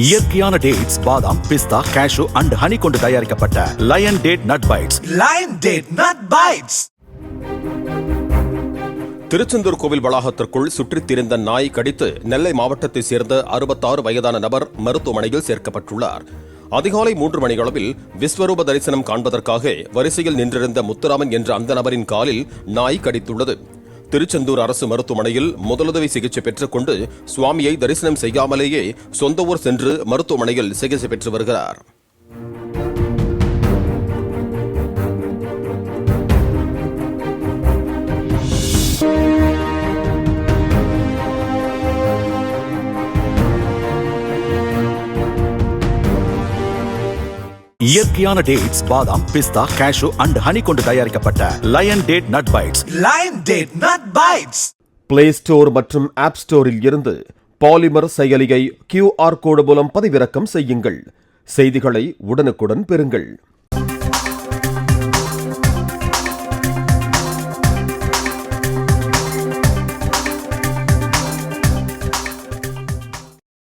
இயற்கையான டேட்ஸ், பாதாம், பிஸ்தா, cash and honey கொண்டு தயாரிக்கப்பட்ட Lion date nut bites. Lion date nut bites. Tiruchendur கோவில் வளாகத்திற்குள் சுற்றித் திரிந்த நாய் கடித்து நெல்லை மாவட்டத்தைச் சேர்ந்த 66 வயதான நபர் மருத்துவமனையில் சேர்க்கப்பட்டுள்ளார். அதிகாலை 3 மணியளவில் விஸ்வரூப தரிசனம் காண்பதற்காக வரிசையில் நின்றிருந்த முத்துராமன் என்ற அந்த நபரின் காலில் நாய் கடித்துள்ளது. திருச்செந்தூர் அரசு மருத்துவமனையில் முதலுதவி சிகிச்சை பெற்றுக் கொண்டு சுவாமியை தரிசனம் செய்யாமலேயே சொந்த ஊர் சென்று மருத்துவமனையில் சிகிச்சை பெற்று வருகிறார். இயற்கையான டேட்ஸ், பாதாம், பிஸ்தா, கேஷு அண்ட் ஹனி கொண்டு தயாரிக்கப்பட்ட Lion date nut bites. Lion date nut bites. Play Store மற்றும் ஆப் ஸ்டோரில் இருந்து பாலிமர் செயலியை QR கோடு மூலம் பதிவிறக்கம் செய்யுங்கள். செய்திகளை உடனுக்குடன் பெறுங்கள்.